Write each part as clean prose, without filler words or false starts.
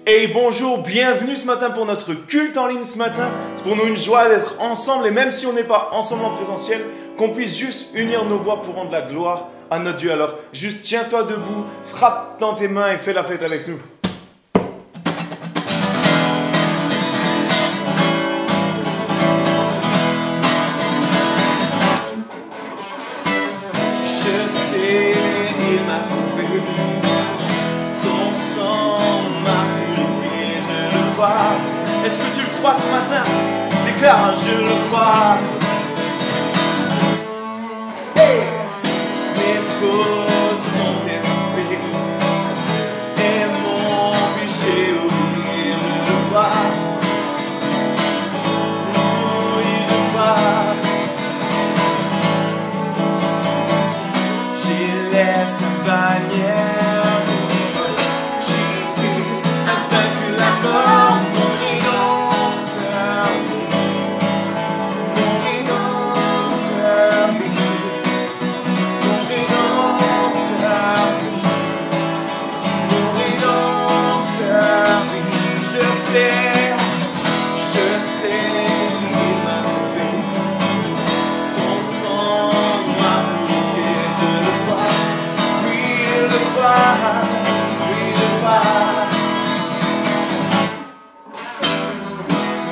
Hey bonjour, bienvenue ce matin pour notre culte en ligne ce matin. C'est pour nous une joie d'être ensemble et même si on n'est pas ensemble en présentiel, qu'on puisse juste unir nos voix pour rendre la gloire à notre Dieu. Alors juste tiens-toi debout, frappe dans tes mains et fais la fête avec nous. Je sais, il m'a sauvé, son sang m'a purifié, je le crois. Est-ce que tu le crois ce matin? Déclare, je le crois. Hey! Mes fautes sont effacées et mon péché oublié, je le crois. Oui, je crois. J'élève sa bannière. Jésus a vaincu la mort, mon rédempteur. Mon rédempteur vit. Mon rédempteur vit. Mon rédempteur vit. Je sais, il m'a sauvé. Son sang m'a purifié, je le crois. Oui, je le crois. Oui, je le crois.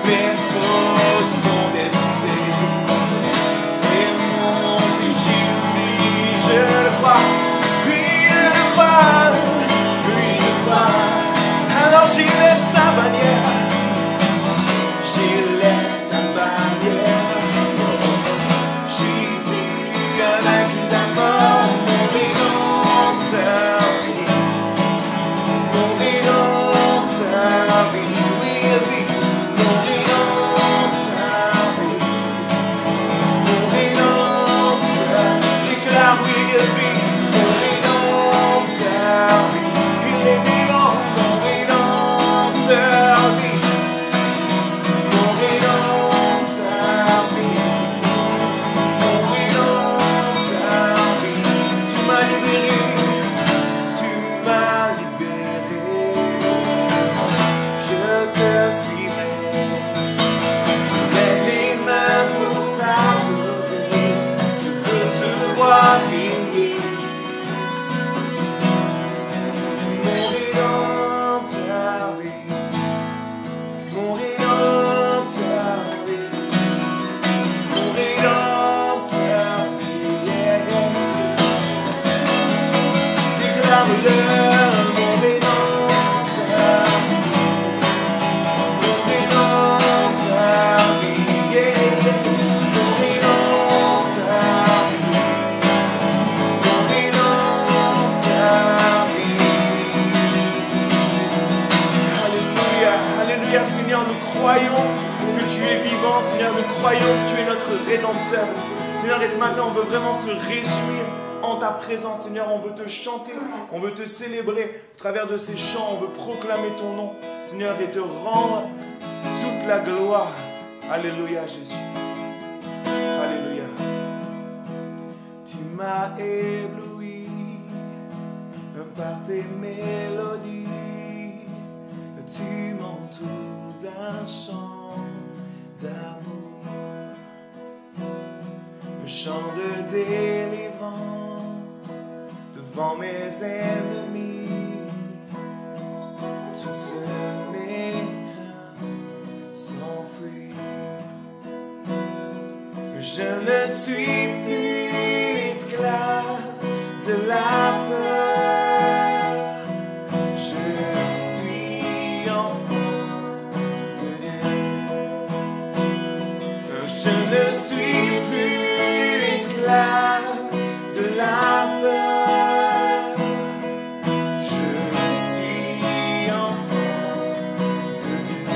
Mes fautes sont effacées et mon péché oublié, je le crois. Oui, je le crois. Oui, je le crois. Alors j'élève sa bannière. J'élève sa bannière. Jésus a vaincu la mort, mon rédempteur vit. Mon rédempteur vit, oui, il vit. Mon rédempteur vit. Mon rédempteur, déclare, oui, il vit. Mon rédempteur vit. Il est vivant, mon rédempteur vit. Mon rédempteur vit. Mon rédempteur vit. Tu m'as libéré. Tu m'as libéré. Je te suivrai. Je lève les mains pour t'adorer. Je veux te voir régner. Mon rédempteur vit. Mon rédempteur vit. Mon rédempteur vit. Yeah, yeah. Déclare-le, mon rédempteur vit. Mon rédempteur vit. Yeah, yeah. Mon rédempteur vit. Mon rédempteur vit. Alléluia, alléluia Seigneur, nous croyons que tu es vivant, Seigneur, nous croyons que tu es notre Rédempteur. Seigneur, et ce matin, on veut vraiment se réjouir en ta présence, Seigneur, on veut te chanter, on veut te célébrer. Au travers de ces chants, on veut proclamer ton nom, Seigneur, et te rendre toute la gloire. Alléluia, Jésus. Alléluia. Tu m'as ébloui par tes mélodies. Tu m'entoures d'un chant d'amour, un chant de délivrance devant mes ennemis. Toutes mes craintes s'enfuient. Je ne suis plus esclave de la peur. Je suis enfant de Dieu. Je ne suis plus esclave de la peur. Je suis enfant de Dieu.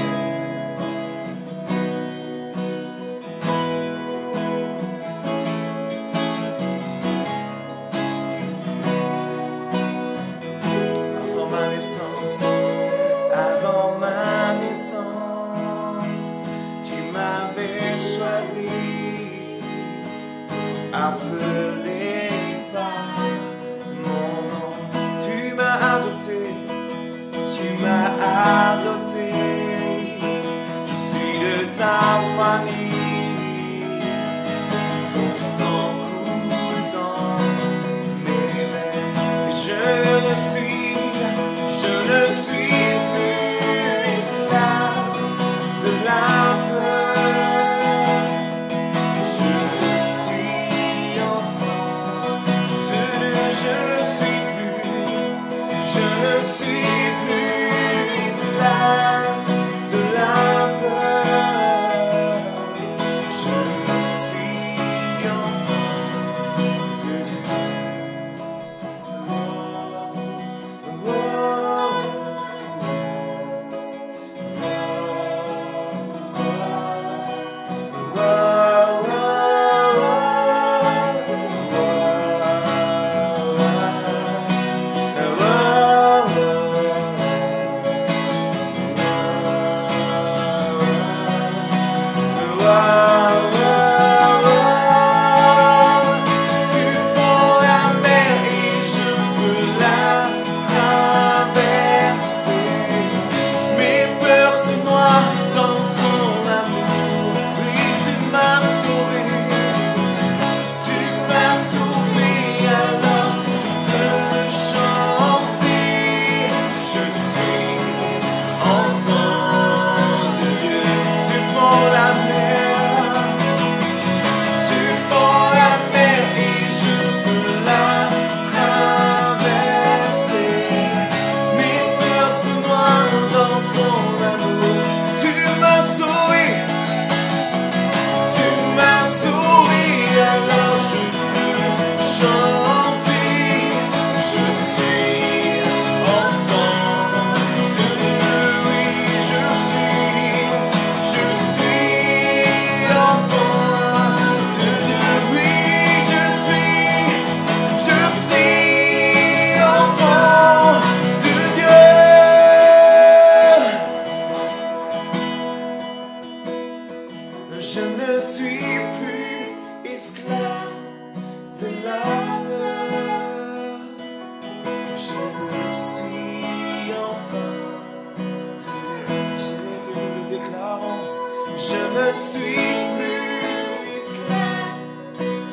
ne suis plus esclave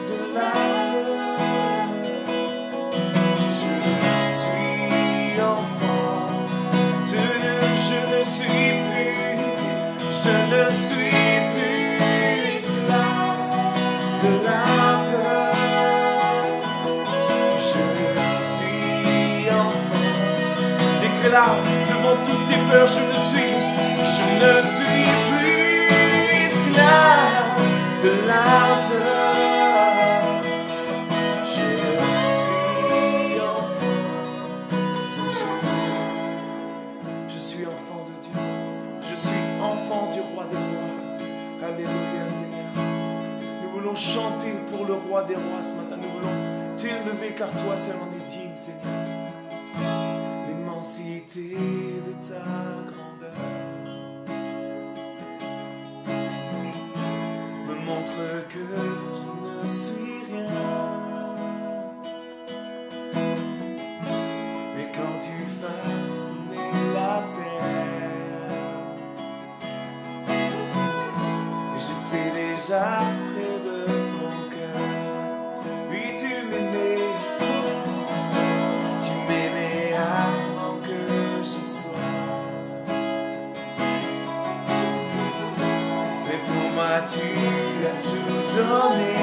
de la peur. Je suis enfant de Dieu, je ne suis plus esclave de la peur. Je suis enfant. Déclare devant toutes tes peurs, je ne suis plus esclave de la peur. Je suis enfant de Dieu. Je suis enfant de Dieu. Je suis enfant du roi des rois. Alléluia, Seigneur. Nous voulons chanter pour le roi des rois ce matin. Nous voulons t'élever car toi seul en es digne, Seigneur. L'immensité de ta grandeur me montre que je ne suis rien. Mais quand tu façonnais la terre, j'étais déjà près de ton cœur. Oui, tu m'aimais avant que je sois. Mais pour moi, tu as tout donné.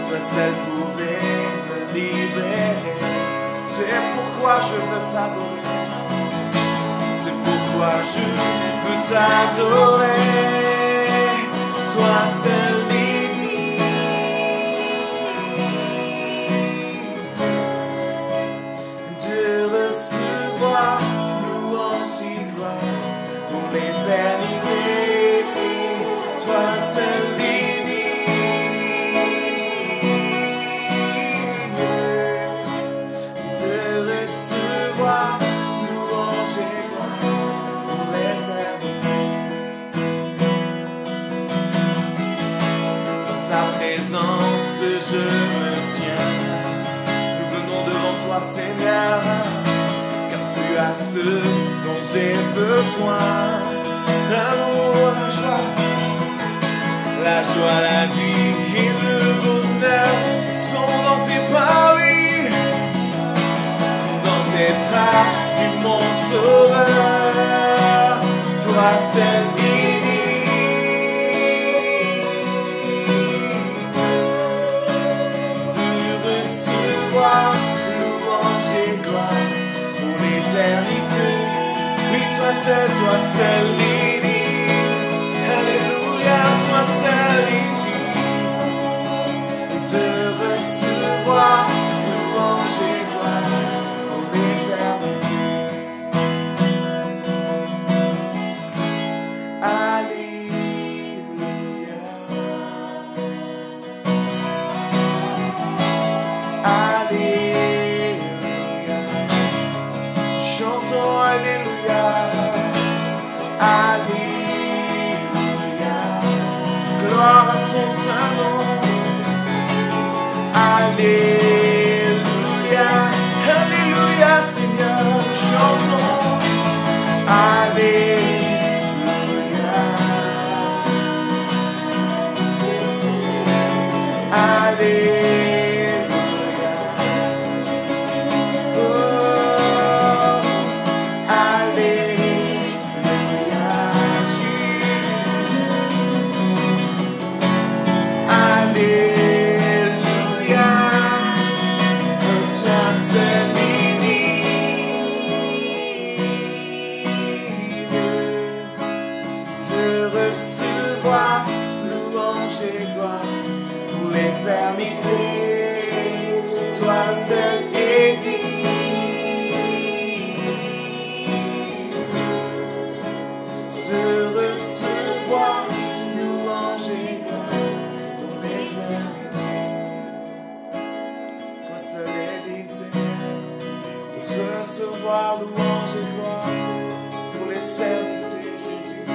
Toi seul pouvais me libérer. C'est pourquoi je veux t'adorer. C'est pourquoi je veux t'adorer. Toi seul de recevoir louange et gloire pour l'éternité. Toi seul de recevoir louange et gloire pour l'éternité. Dans ta présence je me tiens. Nous venons devant toi, Seigneur, car tu as ce dont j'ai besoin. L'amour, la joie, la vie et le bonheur sont dans tes paris, sont dans tes bras, tu mon sauveur. Toi seul de recevoir louange et gloire pour l'éternité. Oui, toi seul, alléluia, toi seul de recevoir louange et gloire pour l'éternité. Alléluia, alléluia, chantons alléluia, alléluia, gloire à ton saint nom. Alléluia, alléluia, Seigneur, chantons. Alléluia, alléluia, oh, alléluia, Jésus, alléluia, toi seul de recevoir louange et gloire pour l'éternité. Toi seul est digne de recevoir louange et gloire pour l'éternité. Toi seul est digne, Seigneur, de recevoir louange et gloire pour l'éternité, Jésus.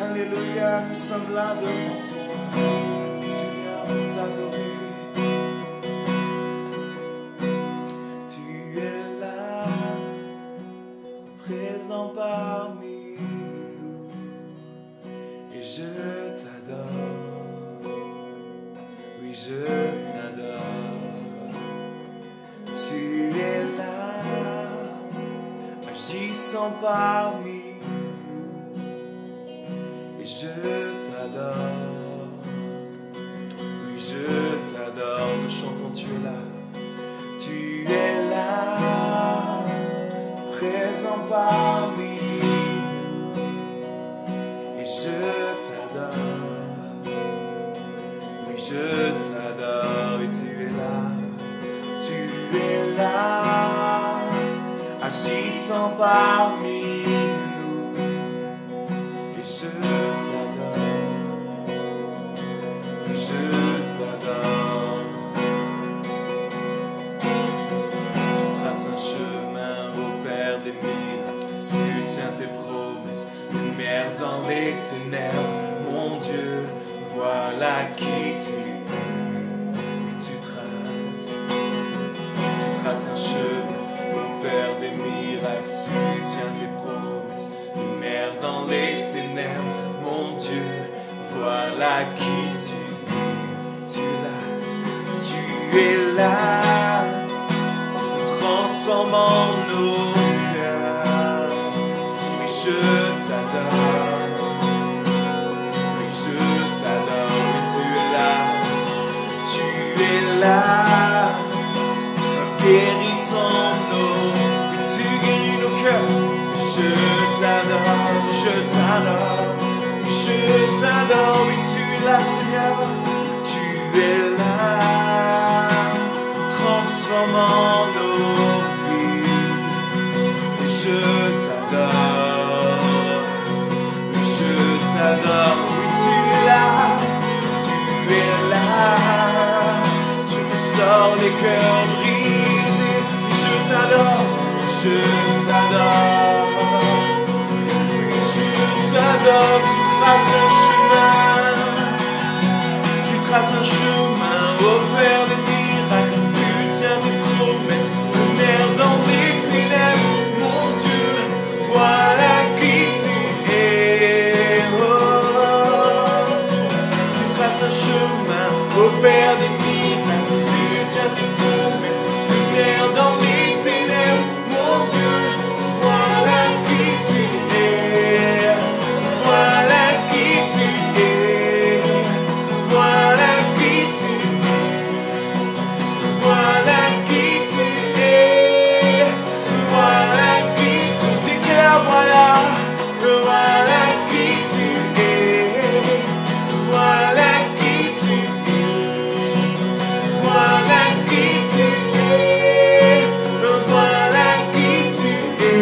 Alléluia, nous sommes là devant toi, Seigneur, pour t'adorer. Tu es là, présent agissant parmi nous. Et je t'adore, oui je t'adore, nous chantons tu es là, présent parmi nous. Et je t'adore, oui je t'adore, et tu es là, agissant parmi nous. Et je t'adore, oui je t'adore. Tu traces un chemin au Père des miracles, tu tiens tes promesses, lumière dans les ténèbres. Mon Dieu, voilà qui tu es. Et tu traces un chemin au Père des miracles, tu tiens tes promesses, lumière dans les ténèbres. Mon Dieu, voilà qui tu es. Tu es là, transformant nos cœurs. Oui, je t'adore, oui, je t'adore, oui, tu es là, guérissant nos, oui, tu guéris nos cœurs. Je t'adore, je t'adore, je t'adore, oui, tu es là, Seigneur, tu es là, transformant nos vies. Je t'adore, je t'adore, oui tu es là, tu restaures les cœurs brisés. Je t'adore, je t'adore, tu traces un chemin au Père des miracles, tu tiens tes promesses, lumière dans les ténèbres. Mon Dieu, voilà qui tu es. Oh, tu traces un chemin au Père des miracles, tu tiens tes promesses, lumière dans les ténèbres. Mon Dieu, voilà qui tu es. Voilà qui tu es. Voilà qui tu es. Voilà qui tu es. Voilà qui tu déclares, voilà. Voilà qui tu es. Voilà qui tu es. Voilà qui tu es. Voilà qui tu es.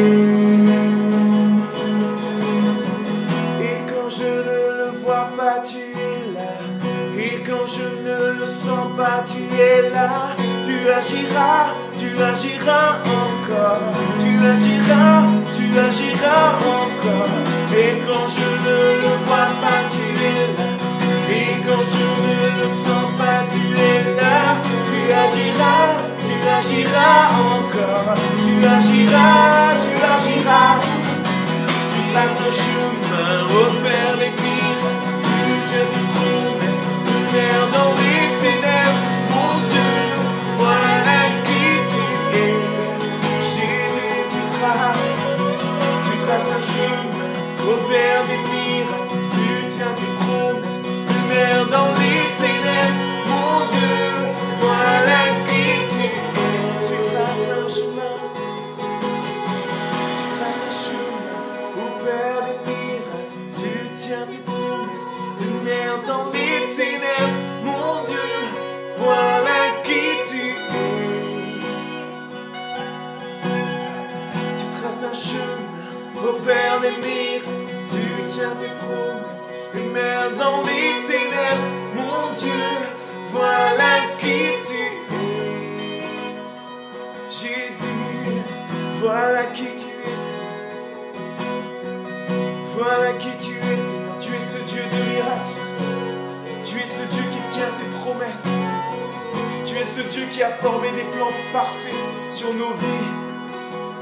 Et quand je ne le vois pas, tu es là. Et quand je ne le sens pas, tu es là. Tu agiras encore. Tu agiras encore. Et quand je ne le vois pas, tu es là. Et quand je ne le sens pas, tu es là. Tu agiras encore. Tu agiras. Tu traces un chemin au Père des miracles, tu tiens tes promesses, lumière dans les ténèbres. Mon Dieu, voilà qui tu es. Jésus, tu traces un chemin au Père des miracles, tu tiens tes promesses, lumière dans les ténèbres. Mon Dieu, voilà qui tu es. Tu traces un chemin au Père des miracles, tu tiens tes promesses, lumière dans les ténèbres. Mon Dieu, voilà qui tu es. Tu traces un chemin au Père des miracles, tu tiens tes promesses, lumière dans les ténèbres. Mon Dieu, voilà qui tu es. Jésus, voilà qui tu es. Voilà qui tu es, Seigneur. Tu es ce Dieu de miracles. Tu es ce Dieu qui tient ses promesses. Tu es ce Dieu qui a formé des plans parfaits sur nos vies.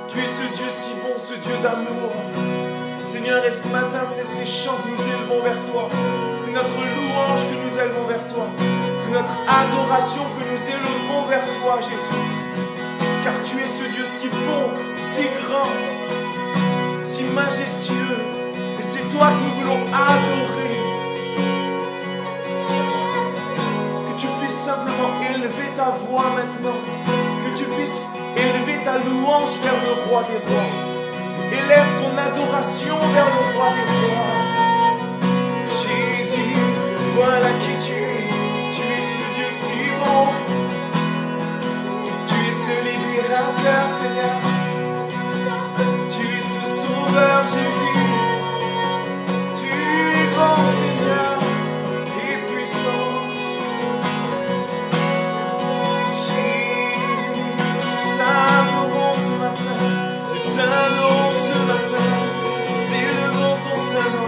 Tu es ce Dieu si bon, ce Dieu d'amour. Seigneur, et ce matin, c'est ces chants que nous élevons vers toi. C'est notre louange que nous élevons vers toi. C'est notre adoration que nous élevons vers toi, Jésus. Car tu es ce Dieu si bon, si grand. majestueux. Et c'est toi que nous voulons adorer. Que tu puisses simplement élever ta voix maintenant. Que tu puisses élever ta louange vers le roi des rois. Élève ton adoration vers le roi des rois. Jésus, voilà qui tu es. Tu es ce Dieu si bon. Tu es ce libérateur, Seigneur. Tu es ce sauveur, Jésus. Tu es grand, Seigneur, et puissant. Jésus, t'adorons ce matin. T'adorons ce matin. Nous élevons ton saint nom.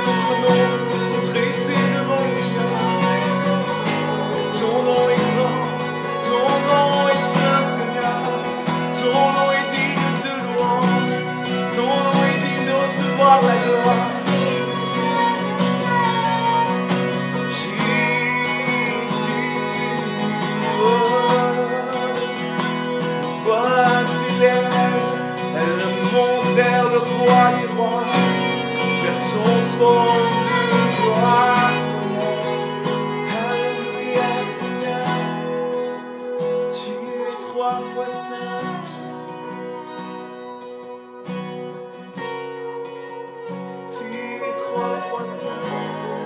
Notre nom ne peut se dresser devant les cieux. Ton nom est grand, ton nom est saint, Seigneur. Ton nom est digne de louange, ton nom est digne de recevoir la gloire. Jésus, vois tu lèves le monde vers le roi des rois. Ton trône de gloire, Seigneur. Alléluia, Seigneur. Tu es 3 fois saint, Jésus. Tu es 3 fois saint, Seigneur.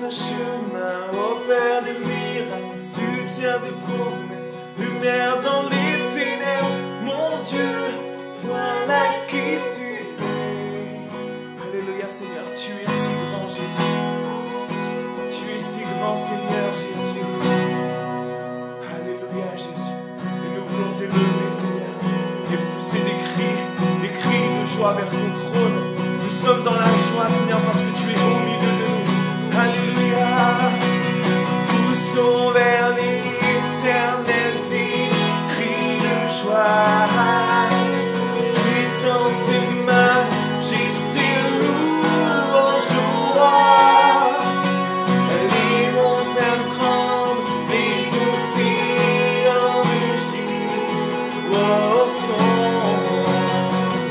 Un chemin au Père des miracles, tu tiens des promesses, lumière dans les ténèbres, mon Dieu, voilà qui tu es. Alléluia Seigneur, tu es si grand Jésus, tu es si grand Seigneur Jésus. Alléluia Jésus, et nous voulons t'élever Seigneur, et pousser des cris de joie vers ton trône. Nous sommes dans la joie Seigneur parce que tu es au milieu de nous. Alléluia, poussons vers l'éternel tes cris de joie. Puissance et majesté, louange au roi. Les montagnes tremblent, les océans rugissent au son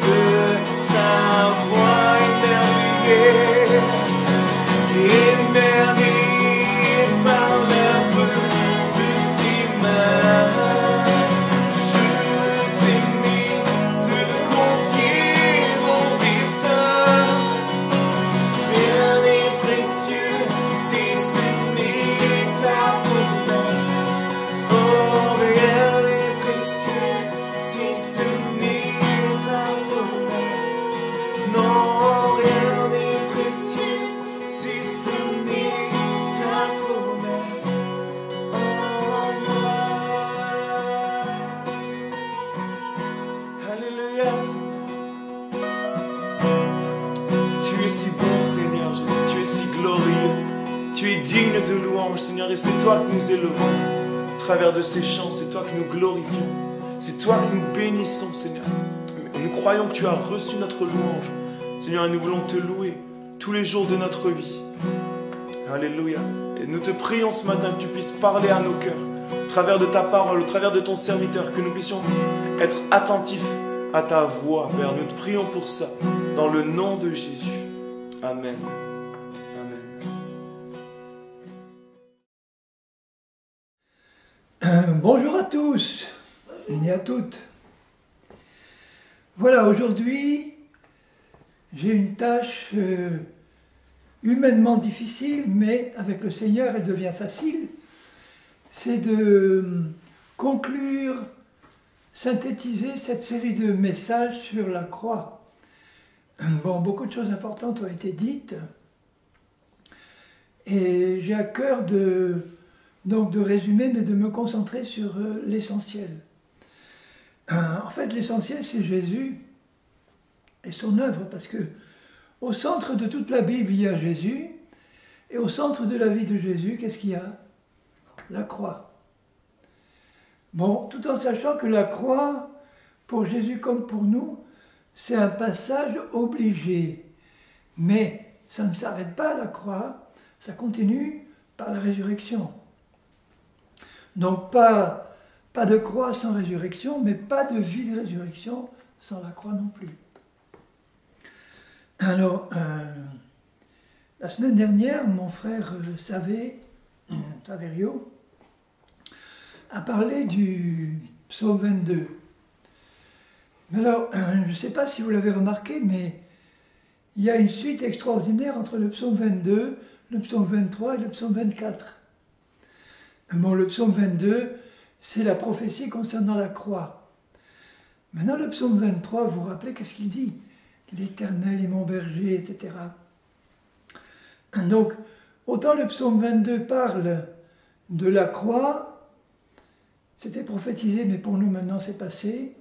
de ta voix émerveillée. Émerveillé par l'œuvre de ses mains, je t'aimais te confier mon destin. Rien n'est précieux si ce n'est ta promesse. Oh, rien n'est précieux si ce n'est ta promesse. Non, rien n'est précieux si ce n'est ta promesse en moi. Alléluia Seigneur. Tu es si bon Seigneur Jésus, tu es si glorieux, tu es digne de louange Seigneur, et c'est toi que nous élevons au travers de ces chants, c'est toi que nous glorifions, c'est toi que nous bénissons Seigneur. Nous croyons que tu as reçu notre louange Seigneur, et nous voulons te louer tous les jours de notre vie. Alléluia. Et nous te prions ce matin que tu puisses parler à nos cœurs, au travers de ta parole, au travers de ton serviteur, que nous puissions être attentifs à ta voix, Père. Nous te prions pour ça, dans le nom de Jésus. Amen. Amen. Bonjour à tous et à toutes. Voilà, aujourd'hui, j'ai une tâche humainement difficile, mais avec le Seigneur, elle devient facile, c'est de conclure, synthétiser cette série de messages sur la croix. Bon, beaucoup de choses importantes ont été dites, et j'ai à cœur donc de résumer, mais de me concentrer sur l'essentiel. En fait, l'essentiel, c'est Jésus et son œuvre, parce que au centre de toute la Bible, il y a Jésus, et au centre de la vie de Jésus, qu'est-ce qu'il y a? La croix. Bon, tout en sachant que la croix, pour Jésus comme pour nous, c'est un passage obligé. Mais ça ne s'arrête pas à la croix, ça continue par la résurrection. Donc pas de croix sans résurrection, mais pas de vie de résurrection sans la croix non plus. Alors, la semaine dernière, mon frère Saverio, a parlé du psaume 22. Mais alors, je ne sais pas si vous l'avez remarqué, mais il y a une suite extraordinaire entre le psaume 22, le psaume 23 et le psaume 24. Bon, le psaume 22, c'est la prophétie concernant la croix. Maintenant, le psaume 23, vous vous rappelez qu'est-ce qu'il dit? L'Éternel est mon berger, etc. Donc, autant le psaume 22 parle de la croix, c'était prophétisé, mais pour nous maintenant c'est passé.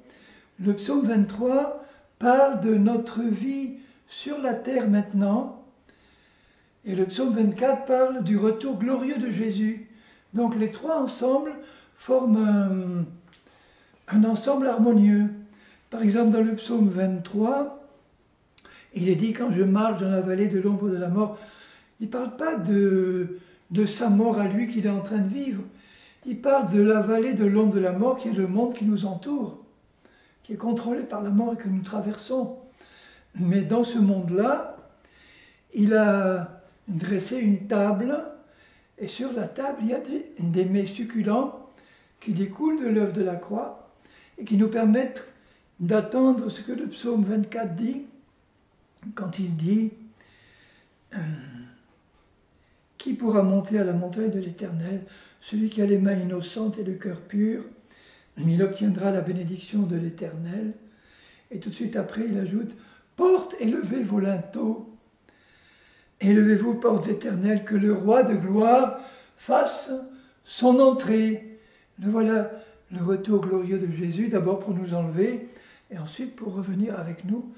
Le psaume 23 parle de notre vie sur la terre maintenant, et le psaume 24 parle du retour glorieux de Jésus. Donc les trois ensemble forment un ensemble harmonieux. Par exemple, dans le psaume 23, il est dit « Quand je marche dans la vallée de l'ombre de la mort », il ne parle pas de sa mort à lui qu'il est en train de vivre. Il parle de la vallée de l'ombre de la mort qui est le monde qui nous entoure, qui est contrôlé par la mort et que nous traversons. Mais dans ce monde-là, il a dressé une table, et sur la table, il y a des mets succulents qui découlent de l'œuvre de la croix et qui nous permettent d'attendre ce que le psaume 24 dit, quand il dit « Qui pourra monter à la montagne de l'Éternel? Celui qui a les mains innocentes et le cœur pur, il obtiendra la bénédiction de l'Éternel. » Et tout de suite après, il ajoute « Portes, élevez vos linteaux, élevez-vous, portes éternelles, que le roi de gloire fasse son entrée. » Le voilà, le retour glorieux de Jésus, d'abord pour nous enlever, et ensuite pour revenir avec nous,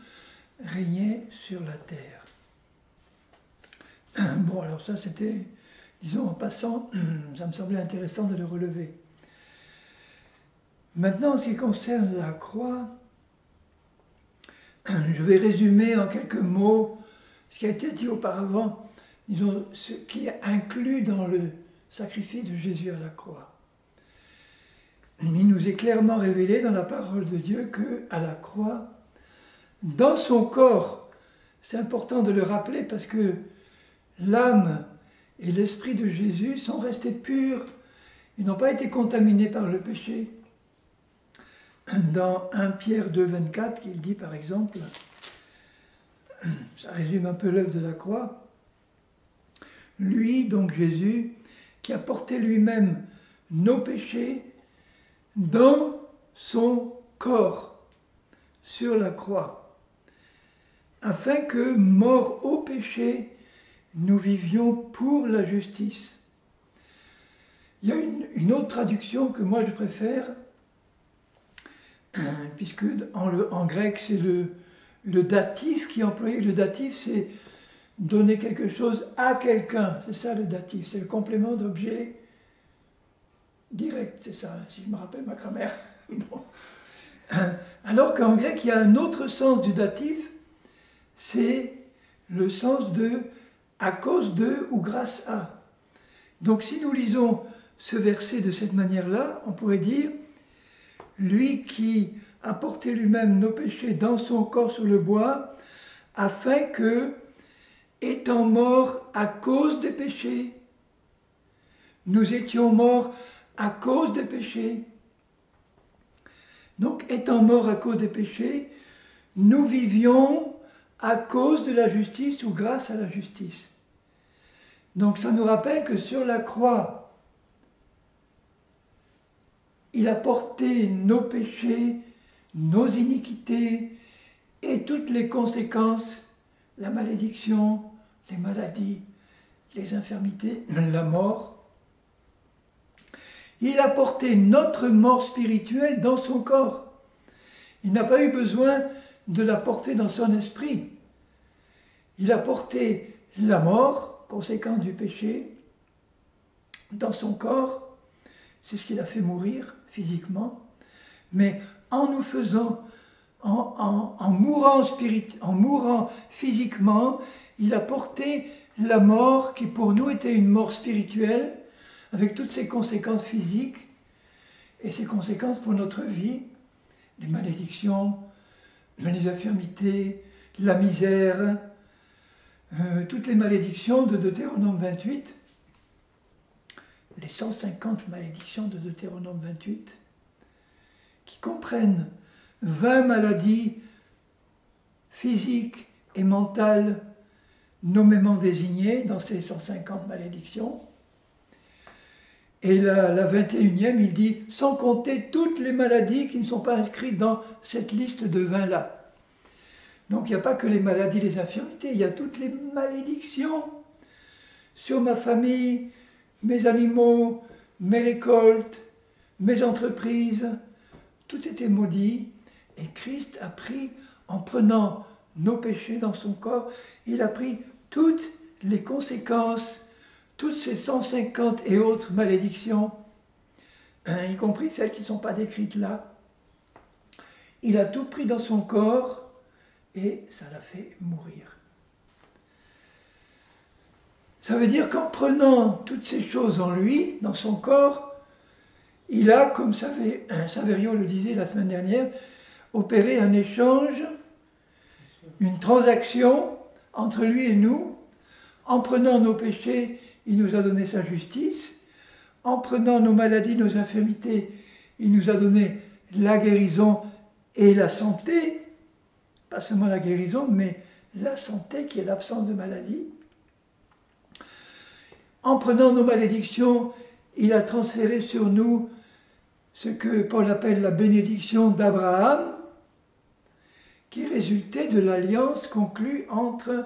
régner sur la terre. Bon, alors ça c'était, disons en passant, ça me semblait intéressant de le relever. Maintenant, en ce qui concerne la croix, je vais résumer en quelques mots ce qui a été dit auparavant, disons, ce qui est inclus dans le sacrifice de Jésus à la croix. Il nous est clairement révélé dans la parole de Dieu qu'à la croix, dans son corps, c'est important de le rappeler parce que l'âme et l'esprit de Jésus sont restés purs, ils n'ont pas été contaminés par le péché. Dans 1 Pierre 2, 24, qu'il dit par exemple, ça résume un peu l'œuvre de la croix, lui, donc Jésus, qui a porté lui-même nos péchés dans son corps, sur la croix, afin que, morts au péché, nous vivions pour la justice. Il y a une autre traduction que moi je préfère, puisque en grec c'est le datif qui est employé. Le datif c'est donner quelque chose à quelqu'un, c'est ça le datif, c'est le complément d'objet direct, c'est ça, si je me rappelle ma grammaire. Bon. Alors qu'en grec il y a un autre sens du datif, c'est le sens de à cause de ou grâce à. Donc si nous lisons ce verset de cette manière-là, on pourrait dire « Lui qui a porté lui-même nos péchés dans son corps sur le bois, afin que, étant morts à cause des péchés, nous étions morts à cause des péchés. Donc, étant morts à cause des péchés, nous vivions à cause de la justice ou grâce à la justice. » Donc ça nous rappelle que sur la croix, il a porté nos péchés, nos iniquités et toutes les conséquences, la malédiction, les maladies, les infirmités, la mort. Il a porté notre mort spirituelle dans son corps. Il n'a pas eu besoin de la porter dans son esprit. Il a porté la mort, conséquence du péché, dans son corps. C'est ce qu'il a fait mourir physiquement. Mais en nous faisant, en mourant physiquement, il a porté la mort qui pour nous était une mort spirituelle, avec toutes ses conséquences physiques et ses conséquences pour notre vie, les malédictions, les infirmités, la misère, toutes les malédictions de Deutéronome 28, les 150 malédictions de Deutéronome 28, qui comprennent 20 maladies physiques et mentales nommément désignées dans ces 150 malédictions. Et la 21e, il dit, sans compter toutes les maladies qui ne sont pas inscrites dans cette liste de 20-là. Donc il n'y a pas que les maladies, les infirmités, il y a toutes les malédictions sur ma famille, mes animaux, mes récoltes, mes entreprises. Tout était maudit. Et Christ a pris, en prenant nos péchés dans son corps, il a pris toutes les conséquences, toutes ces 150 et autres malédictions, y compris celles qui ne sont pas décrites là. Il a tout pris dans son corps et ça l'a fait mourir. Ça veut dire qu'en prenant toutes ces choses en lui, dans son corps, il a, comme Saverio le disait la semaine dernière, opéré un échange, une transaction entre lui et nous. En prenant nos péchés, il nous a donné sa justice. En prenant nos maladies, nos infirmités, il nous a donné la guérison et la santé. Pas seulement la guérison, mais la santé qui est l'absence de maladie. En prenant nos malédictions, il a transféré sur nous ce que Paul appelle la bénédiction d'Abraham, qui résultait de l'alliance conclue entre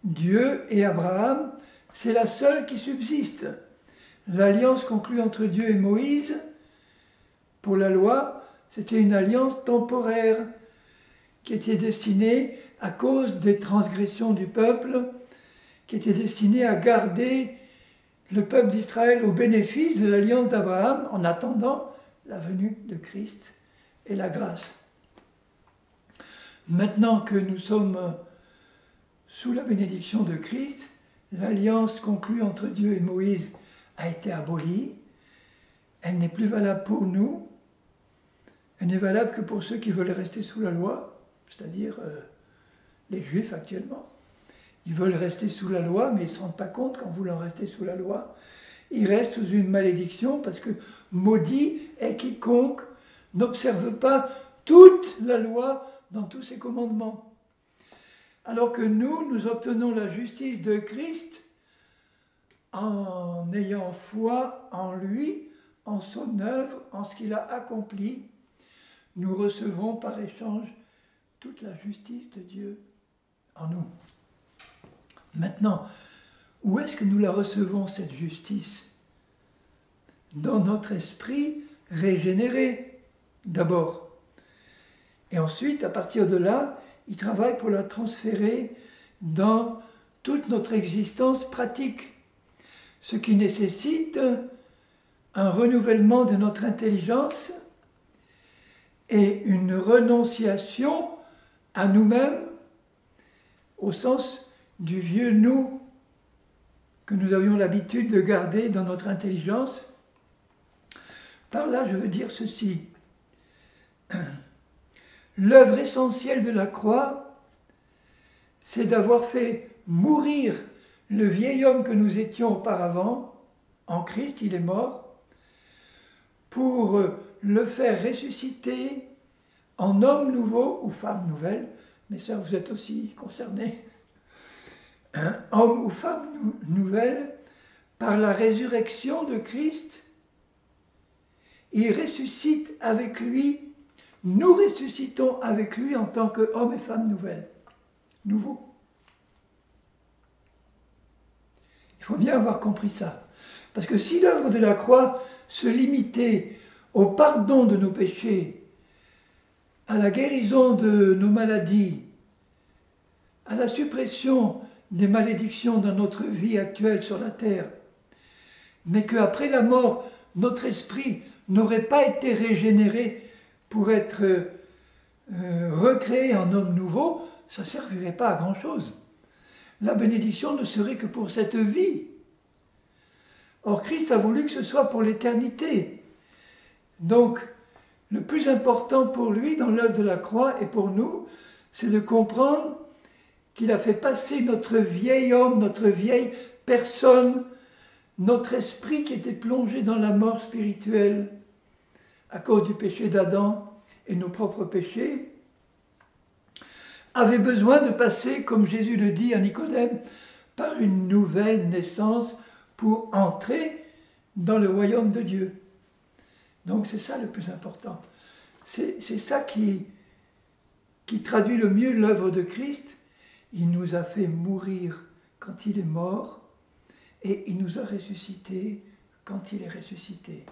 Dieu et Abraham. C'est la seule qui subsiste. L'alliance conclue entre Dieu et Moïse, pour la loi, c'était une alliance temporaire qui était destinée, à cause des transgressions du peuple, qui était destinée à garder le peuple d'Israël au bénéfice de l'alliance d'Abraham en attendant la venue de Christ et la grâce. Maintenant que nous sommes sous la bénédiction de Christ, l'alliance conclue entre Dieu et Moïse a été abolie. Elle n'est plus valable pour nous. Elle n'est valable que pour ceux qui veulent rester sous la loi, c'est-à-dire les Juifs actuellement. Ils veulent rester sous la loi, mais ils ne se rendent pas compte qu'en voulant rester sous la loi, ils restent sous une malédiction, parce que maudit est quiconque n'observe pas toute la loi dans tous ses commandements. Alors que nous obtenons la justice de Christ en ayant foi en lui, en son œuvre, en ce qu'il a accompli. Nous recevons par échange toute la justice de Dieu en nous. Maintenant, où est-ce que nous la recevons, cette justice? Dans notre esprit régénéré, d'abord. Et ensuite, à partir de là, il travaille pour la transférer dans toute notre existence pratique, ce qui nécessite un renouvellement de notre intelligence et une renonciation à nous-mêmes, au sens du vieux nous que nous avions l'habitude de garder dans notre intelligence. Par là, je veux dire ceci. L'œuvre essentielle de la croix, c'est d'avoir fait mourir le vieil homme que nous étions auparavant. En Christ, il est mort, pour le faire ressusciter en homme nouveau ou femme nouvelle. Mes sœurs, vous êtes aussi concernées. un homme ou femme nouvelle, par la résurrection de Christ, il ressuscite avec lui, nous ressuscitons avec lui en tant qu'hommes et femmes nouveaux. Il faut bien avoir compris ça. Parce que si l'œuvre de la croix se limitait au pardon de nos péchés, à la guérison de nos maladies, à la suppression des malédictions dans notre vie actuelle sur la terre, mais qu'après la mort, notre esprit n'aurait pas été régénéré pour être recréé en homme nouveau, ça ne servirait pas à grand-chose. La bénédiction ne serait que pour cette vie. Or, Christ a voulu que ce soit pour l'éternité. Donc, le plus important pour lui dans l'œuvre de la croix et pour nous, c'est de comprendre qu'il a fait passer notre vieil homme, notre vieille personne, notre esprit qui était plongé dans la mort spirituelle à cause du péché d'Adam et nos propres péchés, avait besoin de passer, comme Jésus le dit à Nicodème, par une nouvelle naissance pour entrer dans le royaume de Dieu. Donc c'est ça le plus important. C'est ça qui traduit le mieux l'œuvre de Christ. Il nous a fait mourir quand il est mort et il nous a ressuscités quand il est ressuscité.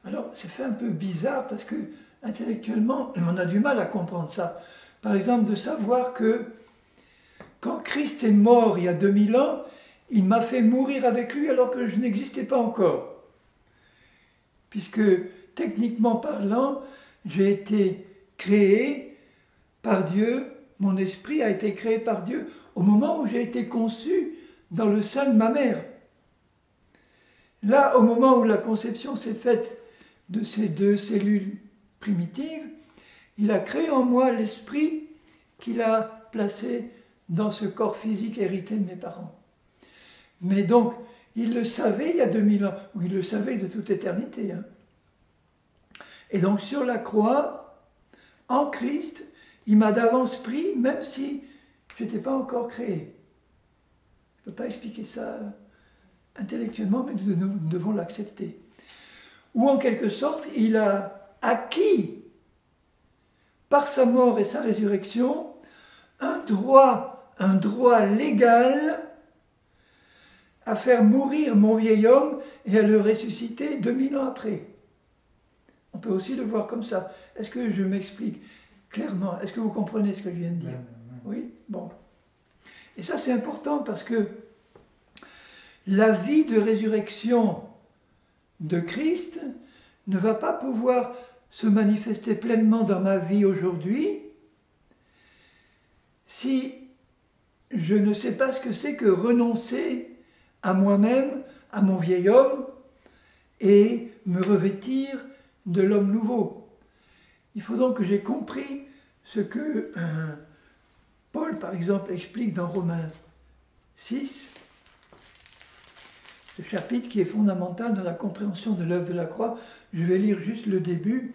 Alors c'est fait un peu bizarre parce que intellectuellement on a du mal à comprendre ça. Par exemple, de savoir que quand Christ est mort il y a 2000 ans, il m'a fait mourir avec lui alors que je n'existais pas encore. Puisque, techniquement parlant, j'ai été créé par Dieu, mon esprit a été créé par Dieu au moment où j'ai été conçu dans le sein de ma mère. Là, au moment où la conception s'est faite de ces deux cellules primitives, il a créé en moi l'esprit qu'il a placé dans ce corps physique hérité de mes parents. Mais donc, il le savait il y a 2000 ans, ou il le savait de toute éternité. Hein. Et donc, sur la croix, en Christ, il m'a d'avance pris, même si je n'étais pas encore créé. Je ne peux pas expliquer ça intellectuellement, mais nous devons l'accepter. Ou en quelque sorte, il a acquis par sa mort et sa résurrection, un droit légal à faire mourir mon vieil homme et à le ressusciter 2000 ans après. On peut aussi le voir comme ça. Est-ce que je m'explique clairement? Est-ce que vous comprenez ce que je viens de dire? Oui? Bon. Et ça, c'est important parce que la vie de résurrection de Christ ne va pas pouvoir se manifester pleinement dans ma vie aujourd'hui si je ne sais pas ce que c'est que renoncer à moi-même, à mon vieil homme, et me revêtir de l'homme nouveau. Il faut donc que j'ai compris ce que Paul, par exemple, explique dans Romains 6, ce chapitre qui est fondamental dans la compréhension de l'œuvre de la croix. Je vais lire juste le début.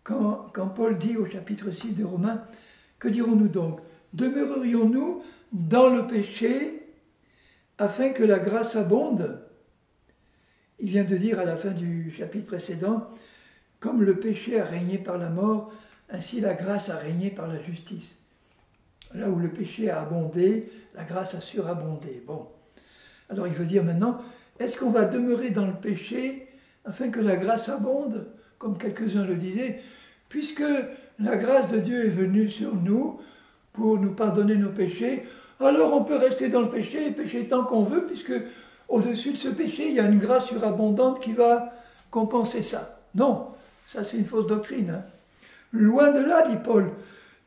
Quand Paul dit au chapitre 6 de Romains, « Que dirons-nous donc? Demeurerions-nous dans le péché afin que la grâce abonde ?» Il vient de dire à la fin du chapitre précédent, « Comme le péché a régné par la mort, ainsi la grâce a régné par la justice. » Là où le péché a abondé, la grâce a surabondé. Bon. Alors il veut dire maintenant, est-ce qu'on va demeurer dans le péché afin que la grâce abonde, comme quelques-uns le disaient, puisque la grâce de Dieu est venue sur nous pour nous pardonner nos péchés, alors on peut rester dans le péché et pécher tant qu'on veut, puisque au-dessus de ce péché, il y a une grâce surabondante qui va compenser ça. Non, ça c'est une fausse doctrine. Hein. Loin de là, dit Paul,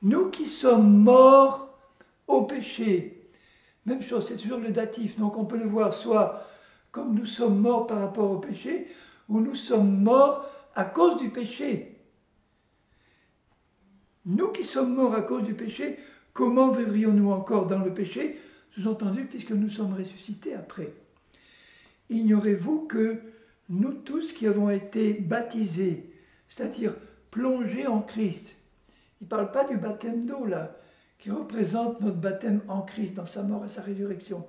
nous qui sommes morts au péché, même chose, c'est toujours le datif, donc on peut le voir soit comme nous sommes morts par rapport au péché, ou nous sommes morts à cause du péché. Nous qui sommes morts à cause du péché, comment vivrions-nous encore dans le péché? Sous-entendu, puisque nous sommes ressuscités après. Ignorez-vous que nous tous qui avons été baptisés, c'est-à-dire plongés en Christ, il ne parle pas du baptême d'eau là, qui représente notre baptême en Christ, dans sa mort et sa résurrection.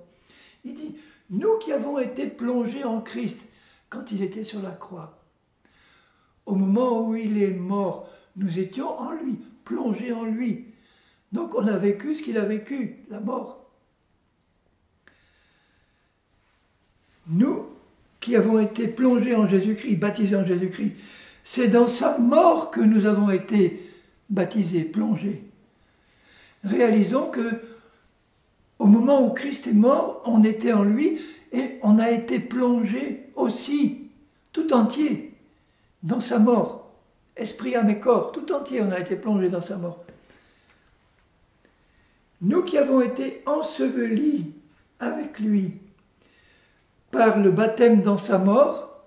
Il dit, nous qui avons été plongés en Christ quand il était sur la croix, au moment où il est mort, nous étions en lui, plongés en lui. Donc on a vécu ce qu'il a vécu, la mort. Nous qui avons été plongés en Jésus-Christ, baptisés en Jésus-Christ, c'est dans sa mort que nous avons été baptisés, plongés. Réalisons que au moment où Christ est mort, on était en lui et on a été plongé aussi, tout entier, dans sa mort. Esprit, âme et corps, tout entier, on a été plongé dans sa mort. Nous qui avons été ensevelis avec lui par le baptême dans sa mort,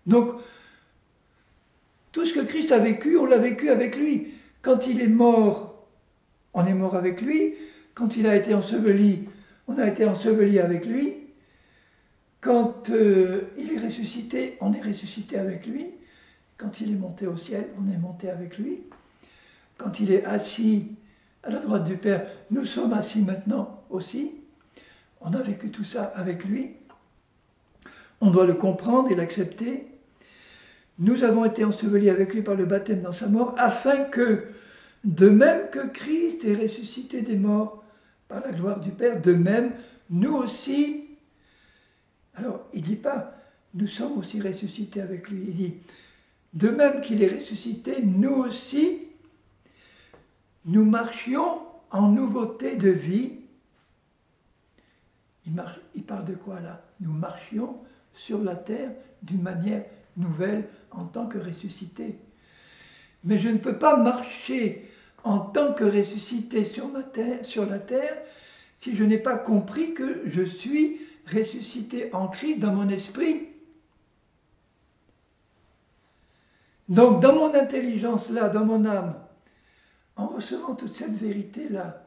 donc tout ce que Christ a vécu, on l'a vécu avec lui. Quand il est mort, on est mort avec lui. Quand il a été enseveli, on a été enseveli avec lui. Quand il est ressuscité, on est ressuscité avec lui. Quand il est monté au ciel, on est monté avec lui. Quand il est assis à la droite du Père, nous sommes assis maintenant aussi. On a vécu tout ça avec lui. On doit le comprendre et l'accepter. Nous avons été ensevelis avec lui par le baptême dans sa mort, afin que, de même que Christ est ressuscité des morts par la gloire du Père, de même, nous aussi. Alors, il ne dit pas, nous sommes aussi ressuscités avec lui. Il dit, de même qu'il est ressuscité, nous aussi, nous marchions en nouveauté de vie. Il parle de quoi là? Nous marchions sur la terre d'une manière nouvelle en tant que ressuscités. Mais je ne peux pas marcher en tant que ressuscité sur la terre si je n'ai pas compris que je suis ressuscité en Christ dans mon esprit. Donc dans mon intelligence là, dans mon âme, en recevant toute cette vérité là,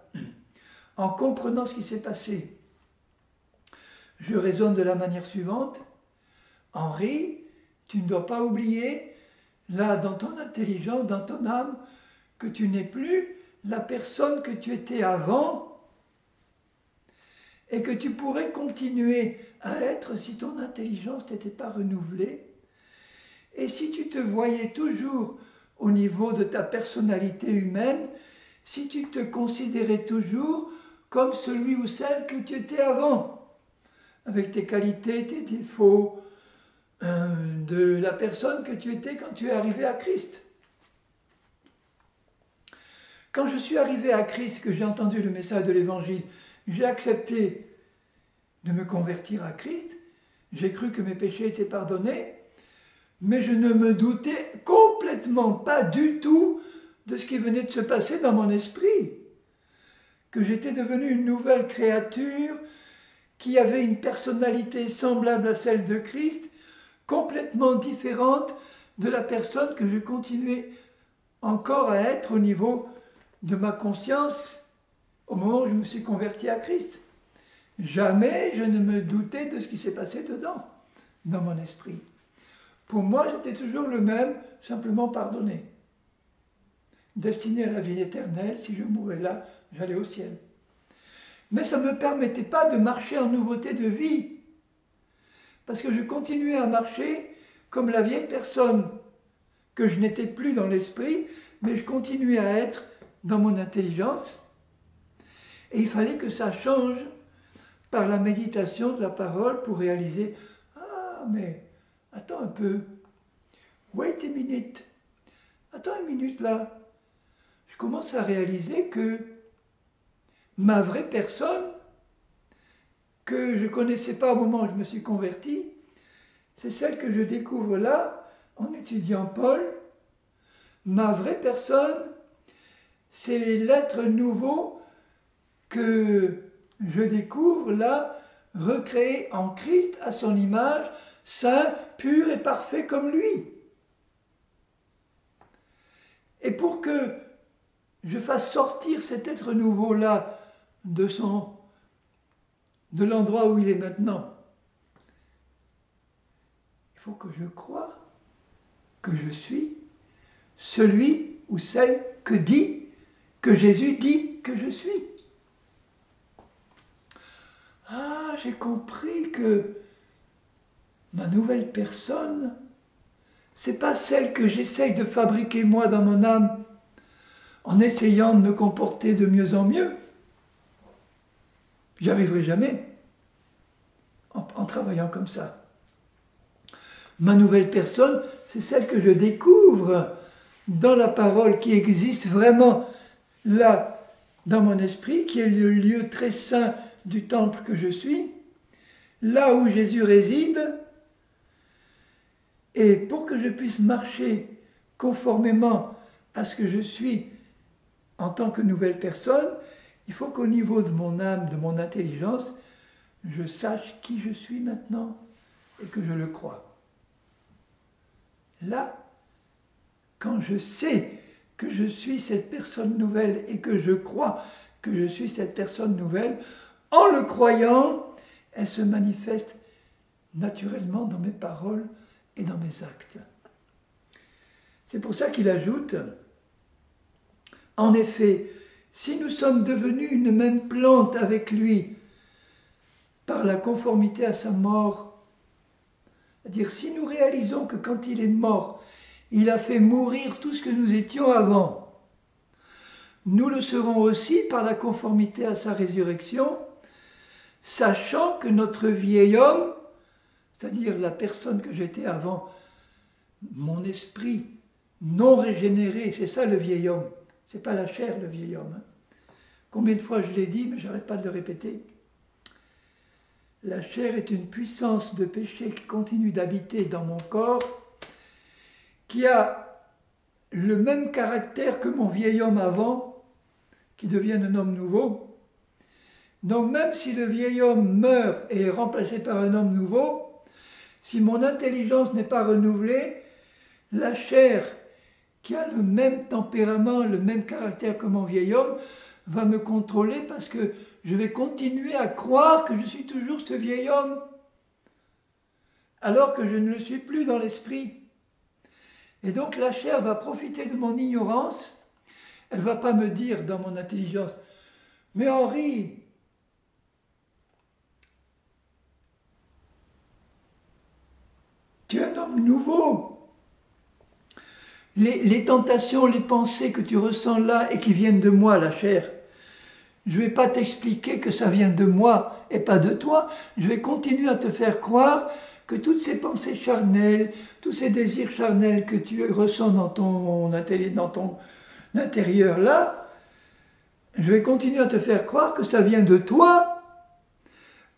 en comprenant ce qui s'est passé, je raisonne de la manière suivante. Henri, tu ne dois pas oublier, là, dans ton intelligence, dans ton âme, que tu n'es plus la personne que tu étais avant et que tu pourrais continuer à être si ton intelligence n'était pas renouvelée et si tu te voyais toujours au niveau de ta personnalité humaine, si tu te considérais toujours comme celui ou celle que tu étais avant, avec tes qualités, tes défauts, de la personne que tu étais quand tu es arrivé à Christ. Quand je suis arrivé à Christ, que j'ai entendu le message de l'Évangile, j'ai accepté de me convertir à Christ, j'ai cru que mes péchés étaient pardonnés, mais je ne me doutais complètement pas du tout de ce qui venait de se passer dans mon esprit, que j'étais devenu une nouvelle créature qui avait une personnalité semblable à celle de Christ, complètement différente de la personne que je continuais encore à être au niveau de ma conscience au moment où je me suis converti à Christ. Jamais je ne me doutais de ce qui s'est passé dedans, dans mon esprit. Pour moi, j'étais toujours le même, simplement pardonné. Destiné à la vie éternelle, si je mourais là, j'allais au ciel. Mais ça ne me permettait pas de marcher en nouveauté de vie. Parce que je continuais à marcher comme la vieille personne, que je n'étais plus dans l'esprit, mais je continuais à être dans mon intelligence. Et il fallait que ça change par la méditation de la parole pour réaliser « Ah, mais attends un peu, wait a minute, attends une minute là. » Je commence à réaliser que ma vraie personne, que je ne connaissais pas au moment où je me suis converti, c'est celle que je découvre là, en étudiant Paul. Ma vraie personne, c'est l'être nouveau que je découvre là, recréé en Christ à son image, saint, pur et parfait comme lui. Et pour que je fasse sortir cet être nouveau-là de l'endroit où il est maintenant, il faut que je croie que je suis celui ou celle que dit que Jésus dit que je suis. Ah, j'ai compris que ma nouvelle personne, c'est pas celle que j'essaye de fabriquer moi dans mon âme en essayant de me comporter de mieux en mieux. J'y arriverai jamais en travaillant comme ça. Ma nouvelle personne, c'est celle que je découvre dans la parole qui existe vraiment là, dans mon esprit, qui est le lieu très saint du temple que je suis, là où Jésus réside. Et pour que je puisse marcher conformément à ce que je suis en tant que nouvelle personne, il faut qu'au niveau de mon âme, de mon intelligence, je sache qui je suis maintenant et que je le crois. Là, quand je sais que je suis cette personne nouvelle et que je crois que je suis cette personne nouvelle, en le croyant, elle se manifeste naturellement dans mes paroles et dans mes actes. C'est pour ça qu'il ajoute, en effet, si nous sommes devenus une même plante avec lui par la conformité à sa mort, c'est-à-dire si nous réalisons que quand il est mort, il a fait mourir tout ce que nous étions avant, nous le serons aussi par la conformité à sa résurrection, sachant que notre vieil homme, c'est-à-dire la personne que j'étais avant, mon esprit non régénéré, c'est ça le vieil homme, c'est pas la chair le vieil homme. Combien de fois je l'ai dit, mais j'arrête pas de le répéter. La chair est une puissance de péché qui continue d'habiter dans mon corps, qui a le même caractère que mon vieil homme avant, qui devienne un homme nouveau. Donc même si le vieil homme meurt et est remplacé par un homme nouveau, si mon intelligence n'est pas renouvelée, la chair, qui a le même tempérament, le même caractère que mon vieil homme, va me contrôler parce que je vais continuer à croire que je suis toujours ce vieil homme, alors que je ne le suis plus dans l'esprit. Et donc la chair va profiter de mon ignorance, elle ne va pas me dire dans mon intelligence, « Mais Henri, tu es un homme nouveau. Les tentations, les pensées que tu ressens là et qui viennent de moi, la chair, je ne vais pas t'expliquer que ça vient de moi et pas de toi. Je vais continuer à te faire croire que toutes ces pensées charnelles, tous ces désirs charnels que tu ressens dans ton intérieur là, je vais continuer à te faire croire que ça vient de toi.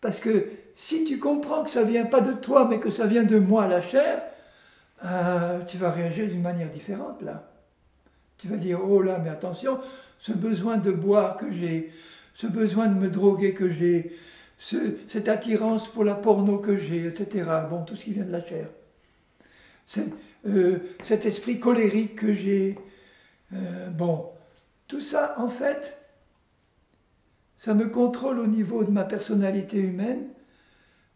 Parce que si tu comprends que ça ne vient pas de toi, mais que ça vient de moi, la chair, tu vas réagir d'une manière différente là. Tu vas dire, oh là, mais attention, ce besoin de boire que j'ai, ce besoin de me droguer que j'ai, cette attirance pour la porno que j'ai, etc. Bon, tout ce qui vient de la chair. Cet esprit colérique que j'ai. Bon, tout ça, en fait, ça me contrôle au niveau de ma personnalité humaine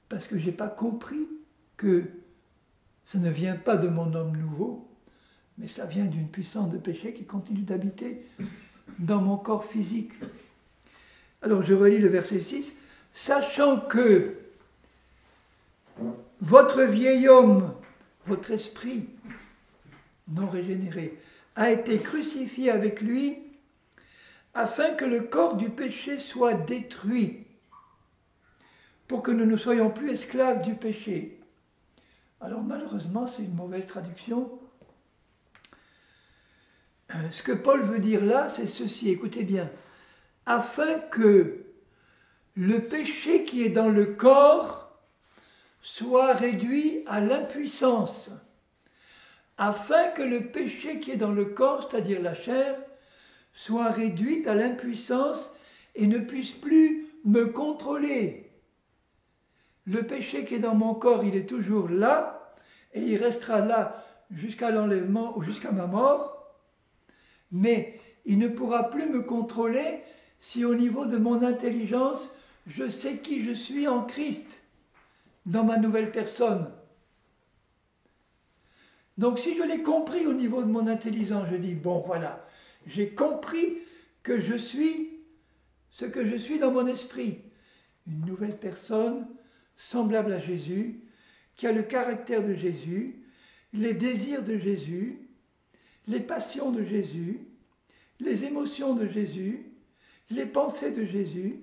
parce que je n'ai pas compris que ça ne vient pas de mon homme nouveau, mais ça vient d'une puissance de péché qui continue d'habiter dans mon corps physique. Alors je relis le verset 6. « Sachant que votre vieil homme, votre esprit non régénéré, a été crucifié avec lui, afin que le corps du péché soit détruit, pour que nous ne soyons plus esclaves du péché. » Alors malheureusement, c'est une mauvaise traduction. Ce que Paul veut dire là, c'est ceci, écoutez bien. Afin que le péché qui est dans le corps soit réduit à l'impuissance. Afin que le péché qui est dans le corps, c'est-à-dire la chair, soit réduit à l'impuissance et ne puisse plus me contrôler. Le péché qui est dans mon corps, il est toujours là, et il restera là jusqu'à l'enlèvement ou jusqu'à ma mort, mais il ne pourra plus me contrôler si au niveau de mon intelligence, je sais qui je suis en Christ, dans ma nouvelle personne. Donc si je l'ai compris au niveau de mon intelligence, je dis, bon voilà, j'ai compris que je suis ce que je suis dans mon esprit. Une nouvelle personne semblable à Jésus, qui a le caractère de Jésus, les désirs de Jésus, les passions de Jésus, les émotions de Jésus, les pensées de Jésus.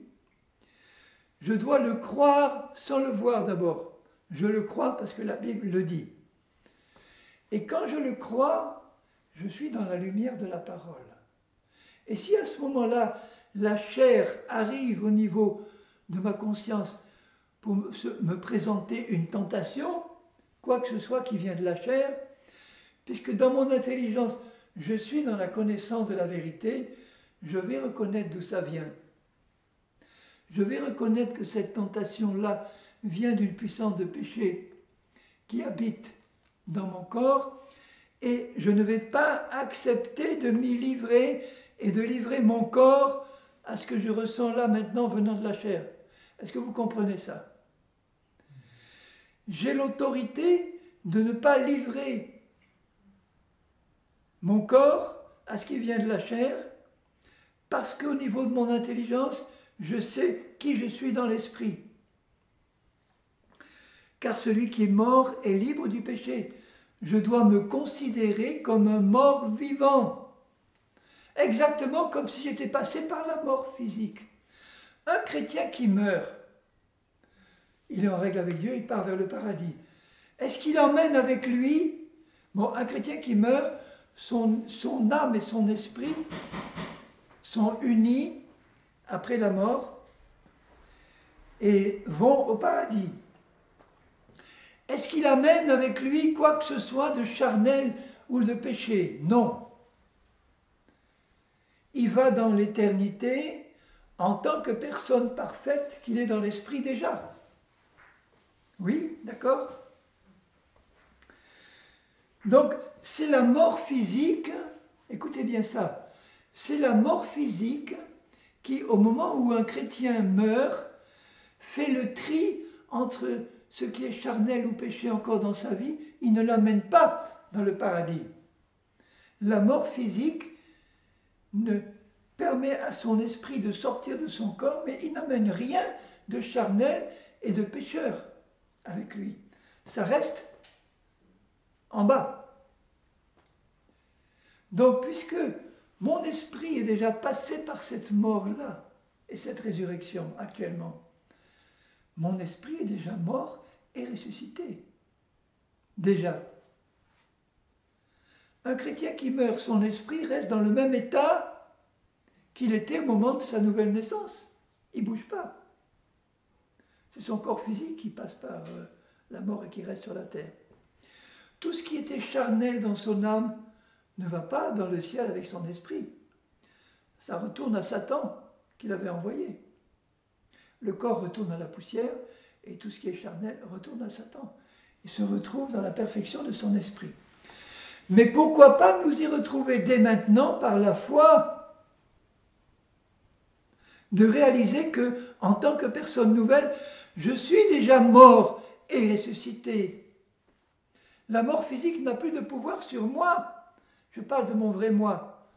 Je dois le croire sans le voir d'abord. Je le crois parce que la Bible le dit. Et quand je le crois, je suis dans la lumière de la parole. Et si à ce moment-là, la chair arrive au niveau de ma conscience pour me présenter une tentation, quoi que ce soit qui vient de la chair, puisque dans mon intelligence, je suis dans la connaissance de la vérité, je vais reconnaître d'où ça vient. Je vais reconnaître que cette tentation-là vient d'une puissance de péché qui habite dans mon corps, et je ne vais pas accepter de m'y livrer et de livrer mon corps à ce que je ressens là maintenant venant de la chair. Est-ce que vous comprenez ça? J'ai l'autorité de ne pas livrer mon corps à ce qui vient de la chair, parce qu'au niveau de mon intelligence, je sais qui je suis dans l'esprit. Car celui qui est mort est libre du péché. Je dois me considérer comme un mort vivant. Exactement comme si j'étais passé par la mort physique. Un chrétien qui meurt, il est en règle avec Dieu, il part vers le paradis. Est-ce qu'il emmène avec lui, un chrétien qui meurt, son âme et son esprit sont unis après la mort et vont au paradis. Est-ce qu'il amène avec lui quoi que ce soit de charnel ou de péché? Non. Il va dans l'éternité en tant que personne parfaite qu'il est dans l'esprit déjà. Oui, d'accord? Donc, c'est la mort physique, écoutez bien ça, c'est la mort physique qui, au moment où un chrétien meurt, fait le tri entre ce qui est charnel ou péché encore dans sa vie, il ne l'amène pas dans le paradis. La mort physique ne permet à son esprit de sortir de son corps, mais il n'amène rien de charnel et de pécheur avec lui. Ça reste en bas. Donc, puisque mon esprit est déjà passé par cette mort-là et cette résurrection actuellement, mon esprit est déjà mort et ressuscité. Déjà. Un chrétien qui meurt, son esprit reste dans le même état qu'il était au moment de sa nouvelle naissance. Il ne bouge pas. C'est son corps physique qui passe par la mort et qui reste sur la terre. Tout ce qui était charnel dans son âme ne va pas dans le ciel avec son esprit. Ça retourne à Satan qu'il avait envoyé. Le corps retourne à la poussière et tout ce qui est charnel retourne à Satan. Il se retrouve dans la perfection de son esprit. Mais pourquoi pas nous y retrouver dès maintenant par la foi, de réaliser que, en tant que personne nouvelle, je suis déjà mort et ressuscité. La mort physique n'a plus de pouvoir sur moi. Je parle de mon vrai moi.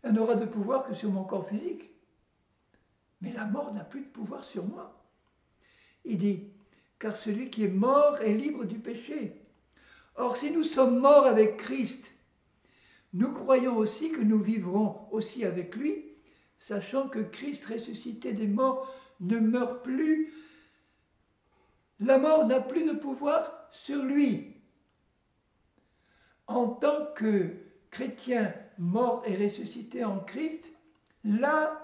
Elle n'aura de pouvoir que sur mon corps physique. Mais la mort n'a plus de pouvoir sur moi. Il dit, car celui qui est mort est libre du péché. Or, si nous sommes morts avec Christ, nous croyons aussi que nous vivrons aussi avec lui, sachant que Christ ressuscité des morts ne meurt plus. La mort n'a plus de pouvoir sur lui. En tant que chrétien mort et ressuscité en Christ, là,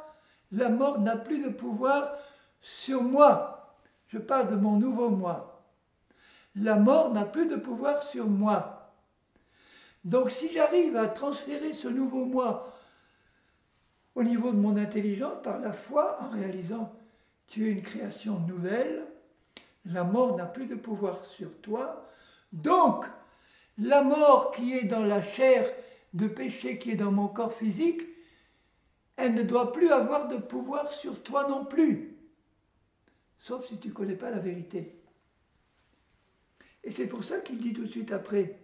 la mort n'a plus de pouvoir sur moi. Je parle de mon nouveau moi. La mort n'a plus de pouvoir sur moi. Donc si j'arrive à transférer ce nouveau moi au niveau de mon intelligence, par la foi, en réalisant « tu es une création nouvelle », la mort n'a plus de pouvoir sur toi. Donc, la mort qui est dans la chair de péché qui est dans mon corps physique, elle ne doit plus avoir de pouvoir sur toi non plus. Sauf si tu ne connais pas la vérité. Et c'est pour ça qu'il dit tout de suite après,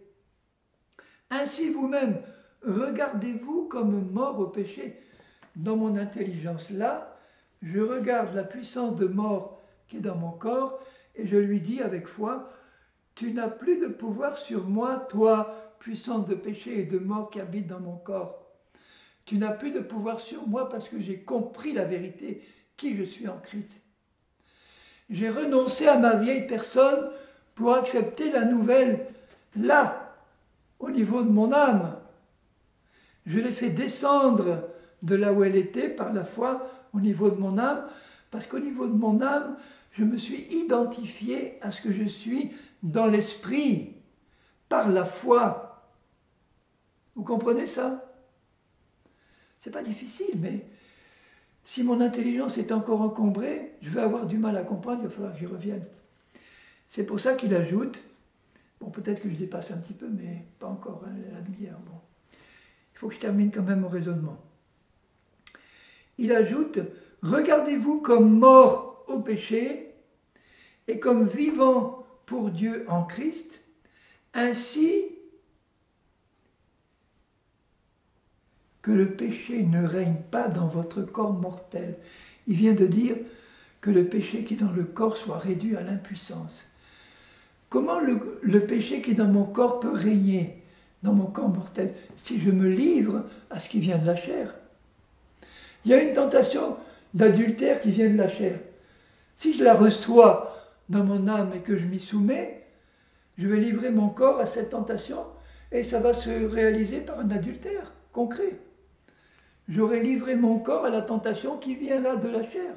« Ainsi vous-même, regardez-vous comme mort au péché. » dans mon intelligence là, je regarde la puissance de mort qui est dans mon corps et je lui dis avec foi, tu n'as plus de pouvoir sur moi, toi, puissance de péché et de mort qui habite dans mon corps. Tu n'as plus de pouvoir sur moi parce que j'ai compris la vérité, qui je suis en Christ. J'ai renoncé à ma vieille personne pour accepter la nouvelle là, au niveau de mon âme. Je l'ai fait descendre de là où elle était par la foi au niveau de mon âme, parce qu'au niveau de mon âme, je me suis identifié à ce que je suis dans l'esprit, par la foi. Vous comprenez ça? C'est pas difficile, mais si mon intelligence est encore encombrée, je vais avoir du mal à comprendre, il va falloir que j'y revienne. C'est pour ça qu'il ajoute, bon peut-être que je dépasse un petit peu, mais pas encore, hein, la demi-heure, bon. Il faut que je termine quand même mon raisonnement. Il ajoute, regardez-vous comme mort au péché et comme vivant pour Dieu en Christ, ainsi que le péché ne règne pas dans votre corps mortel. Il vient de dire que le péché qui est dans le corps soit réduit à l'impuissance. Comment le péché qui est dans mon corps peut régner dans mon corps mortel si je me livre à ce qui vient de la chair? Il y a une tentation d'adultère qui vient de la chair. Si je la reçois dans mon âme et que je m'y soumets, je vais livrer mon corps à cette tentation et ça va se réaliser par un adultère concret. J'aurais livré mon corps à la tentation qui vient là de la chair.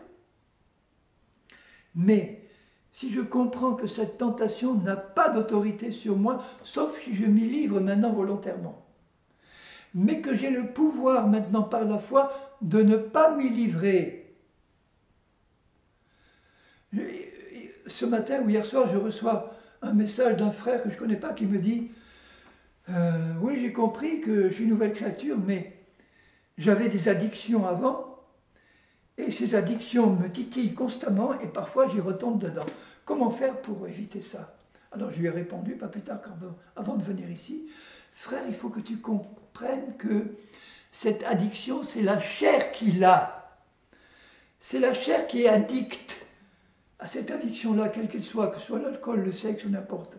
Mais si je comprends que cette tentation n'a pas d'autorité sur moi, sauf si je m'y livre maintenant volontairement, mais que j'ai le pouvoir maintenant par la foi de ne pas m'y livrer. Ce matin ou hier soir, je reçois un message d'un frère que je ne connais pas qui me dit « Oui, j'ai compris que je suis une nouvelle créature, mais j'avais des addictions avant, et ces addictions me titillent constamment, et parfois j'y retombe dedans. Comment faire pour éviter ça ?» Alors je lui ai répondu, pas plus tard qu'avant de venir ici, « Frère, il faut que tu comprennes que cette addiction, c'est la chair qui l'a. C'est la chair qui est addicte à cette addiction-là, quelle qu'elle soit, que ce soit l'alcool, le sexe ou n'importe.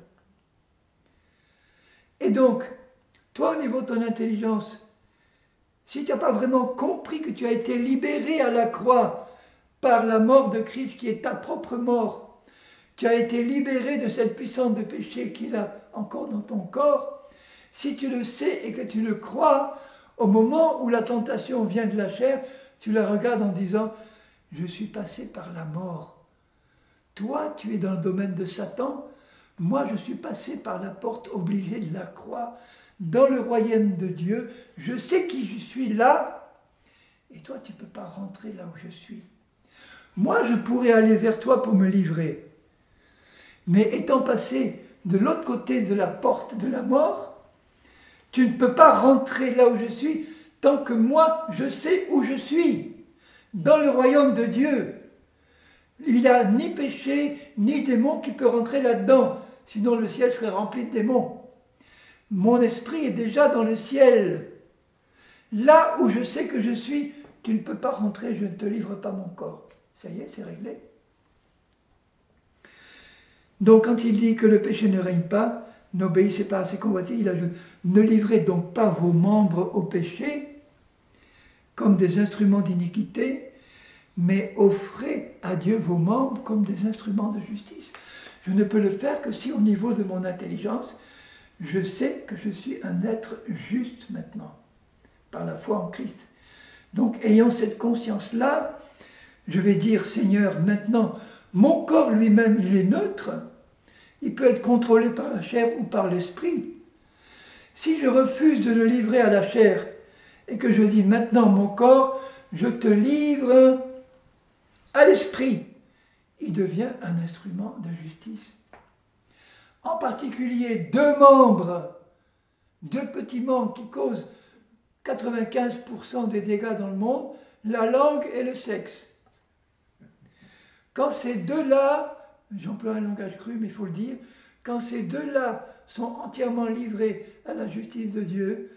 Et donc, toi, au niveau de ton intelligence, si tu n'as pas vraiment compris que tu as été libéré à la croix par la mort de Christ qui est ta propre mort, tu as été libéré de cette puissance de péché qu'il a encore dans ton corps, si tu le sais et que tu le crois, au moment où la tentation vient de la chair, tu la regardes en disant « Je suis passé par la mort. Toi, tu es dans le domaine de Satan. Moi, je suis passé par la porte obligée de la croix. Dans le royaume de Dieu, je sais qui je suis là. Et toi, tu ne peux pas rentrer là où je suis. Moi, je pourrais aller vers toi pour me livrer. Mais étant passé de l'autre côté de la porte de la mort, tu ne peux pas rentrer là où je suis tant que moi, je sais où je suis. Dans le royaume de Dieu. Il n'y a ni péché, ni démon qui peut rentrer là-dedans. Sinon, le ciel serait rempli de démons. Mon esprit est déjà dans le ciel. Là où je sais que je suis, tu ne peux pas rentrer, je ne te livre pas mon corps. Ça y est, c'est réglé. Donc, quand il dit que le péché ne règne pas, n'obéissez pas à ses convoitises, il ajoute, ne livrez donc pas vos membres au péché comme des instruments d'iniquité, mais offrez à Dieu vos membres comme des instruments de justice. Je ne peux le faire que si au niveau de mon intelligence, je sais que je suis un être juste maintenant, par la foi en Christ. Donc, ayant cette conscience-là, je vais dire, Seigneur, maintenant, mon corps lui-même, il est neutre. Il peut être contrôlé par la chair ou par l'esprit. Si je refuse de le livrer à la chair et que je dis, maintenant, mon corps, je te livre à l'esprit, il devient un instrument de justice. En particulier, deux petits membres qui causent 95% des dégâts dans le monde, la langue et le sexe. Quand ces deux-là, j'emploie un langage cru, mais il faut le dire, quand ces deux-là sont entièrement livrés à la justice de Dieu,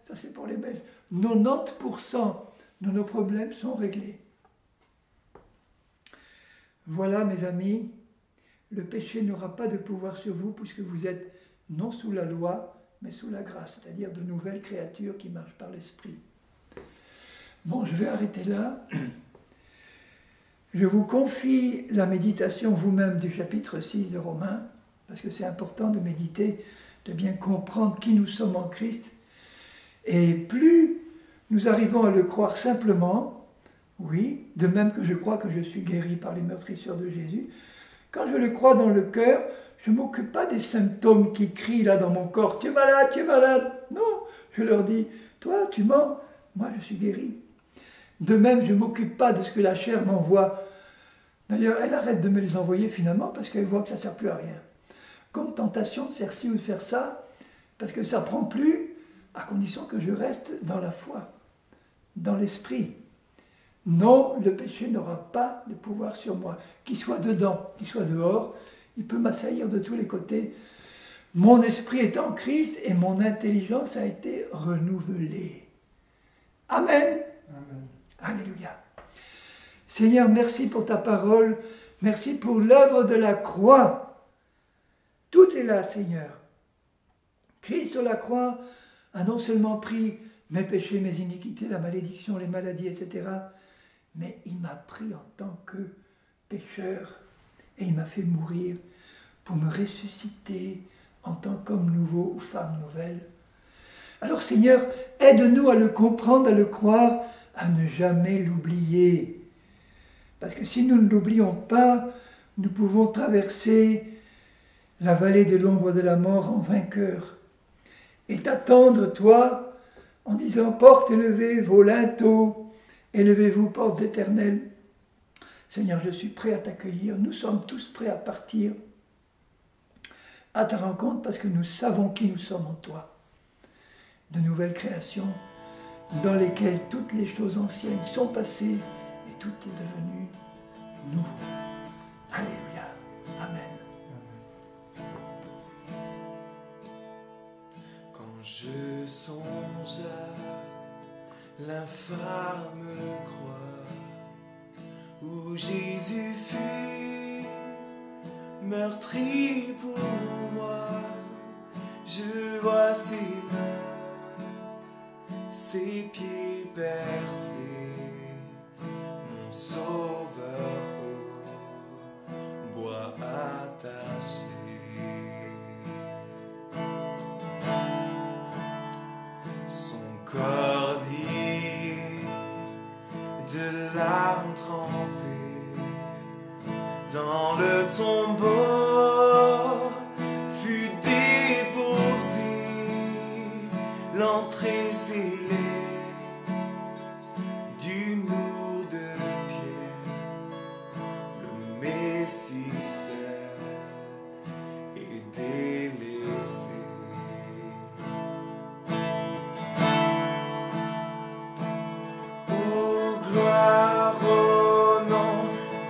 ça c'est pour les Belges, 90% de nos problèmes sont réglés. Voilà mes amis, le péché n'aura pas de pouvoir sur vous puisque vous êtes non sous la loi, mais sous la grâce, c'est-à-dire de nouvelles créatures qui marchent par l'Esprit. Bon, je vais arrêter là. Je vous confie la méditation vous-même du chapitre 6 de Romains, parce que c'est important de méditer, de bien comprendre qui nous sommes en Christ. Et plus nous arrivons à le croire simplement, oui, de même que je crois que je suis guéri par les meurtrissures de Jésus, quand je le crois dans le cœur, je ne m'occupe pas des symptômes qui crient là dans mon corps, tu es malade, tu es malade. Non, je leur dis, toi tu mens, moi je suis guéri. De même, je ne m'occupe pas de ce que la chair m'envoie. D'ailleurs, elle arrête de me les envoyer finalement parce qu'elle voit que ça ne sert plus à rien. Comme tentation de faire ci ou de faire ça, parce que ça ne prend plus, à condition que je reste dans la foi, dans l'esprit. Non, le péché n'aura pas de pouvoir sur moi. Qu'il soit dedans, qu'il soit dehors, il peut m'assaillir de tous les côtés. Mon esprit est en Christ et mon intelligence a été renouvelée. Amen. Amen. Alléluia. Seigneur, merci pour ta parole. Merci pour l'œuvre de la croix. Tout est là, Seigneur. Christ sur la croix a non seulement pris mes péchés, mes iniquités, la malédiction, les maladies, etc., mais il m'a pris en tant que pécheur et il m'a fait mourir pour me ressusciter en tant qu'homme nouveau ou femme nouvelle. Alors Seigneur, aide-nous à le comprendre, à le croire, à ne jamais l'oublier. Parce que si nous ne l'oublions pas, nous pouvons traverser la vallée de l'ombre de la mort en vainqueur et t'attendre, toi, en disant « Portes élevées, vos linteaux, élevez-vous, portes éternelles. » Seigneur, je suis prêt à t'accueillir. Nous sommes tous prêts à partir à ta rencontre parce que nous savons qui nous sommes en toi. De nouvelles créations dans lesquelles toutes les choses anciennes sont passées et tout est devenu nouveau. Alléluia. Amen. Quand je songe à l'infâme croix où Jésus fut meurtri pour moi, je vois ses mains, ses pieds percés, mon sauveur au bois attaché. Son corps lié de larmes trempées dans le tombeau fut déposé, l'entrée scellée d'une lourde pierre, le Messie seul et délaissé. Oh, gloire au nom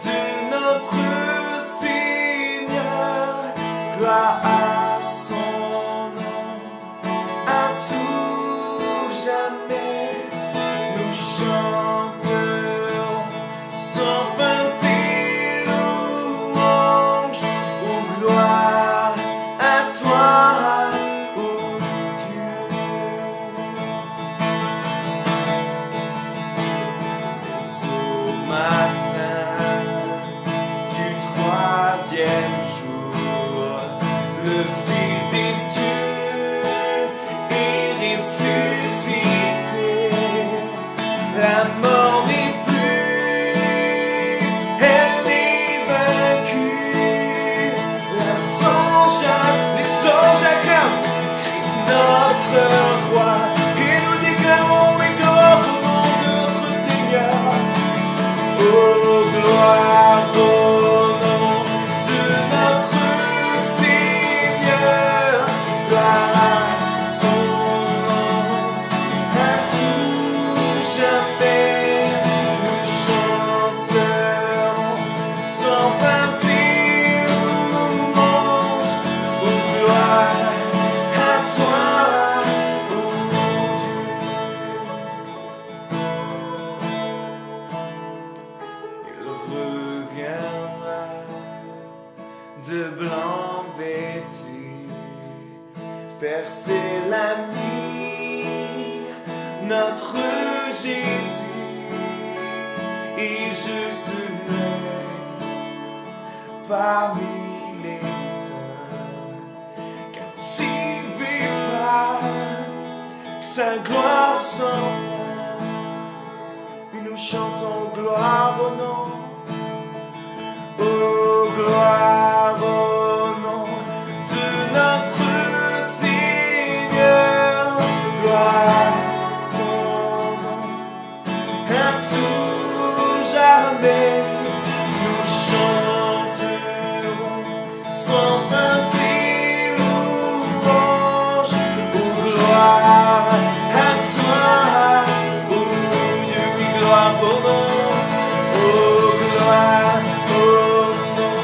de notre Seigneur, gloire à son nom, à tout jamais, nous chanterons sans fin tes louanges. Oh, gloire à toi, oh Dieu. Ce matin du troisième jour, le Fils des cieux est ressuscité. La mort n'est plus, elle est vaincue. Les anges acclament Christ notre roi, et nous déclarons victoire au nom de notre Seigneur. Oh, gloire au nom de notre Seigneur, gloire à son nom, à tout jamais. Père, c'est l'ami, notre Jésus, et je serai parmi les saints, captivé par sa gloire sans fin. Et nous chantons gloire au nom, oh gloire au nom de notre Seigneur, gloire son nom à tout jamais. Nous chanterons sans fin tes louanges, oh gloire à toi, oh Dieu, oui, gloire au nom, oh gloire au nom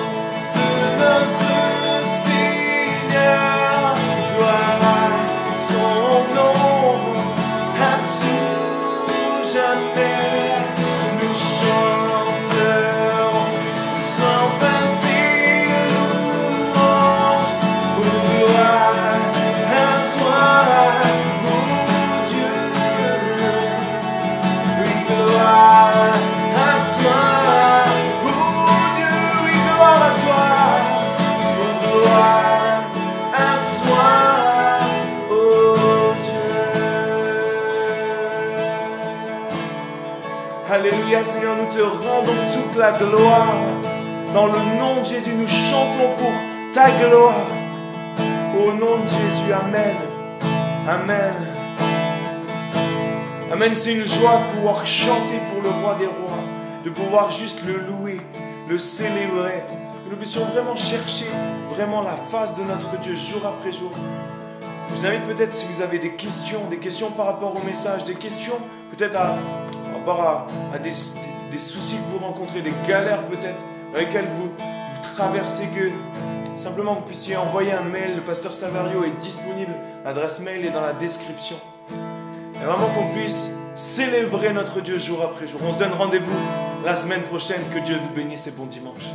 de notre Seigneur, gloire à son nom à tout jamais. Nous chanterons sans fin tes louanges, oh gloire à toi, oh Dieu, oui, gloire à toi, oh Dieu, oui, gloire à toi, oh gloire à toi, oh Dieu. Alléluia, Seigneur, nous te rendons toute la gloire. Dans le nom de Jésus, nous chantons pour ta gloire. Au nom de Jésus, Amen. Amen. Amen, c'est une joie de pouvoir chanter pour le roi des rois, de pouvoir juste le louer, le célébrer, que nous puissions vraiment chercher vraiment la face de notre Dieu jour après jour. Je vous invite peut-être, si vous avez des questions par rapport au message, des questions peut-être par rapport à des soucis que vous rencontrez, des galères peut-être avec lesquelles vous traversez, que simplement vous puissiez envoyer un mail. Le pasteur Salvario est disponible, l'adresse mail est dans la description. Et vraiment qu'on puisse célébrer notre Dieu jour après jour. On se donne rendez-vous la semaine prochaine. Que Dieu vous bénisse et bon dimanche.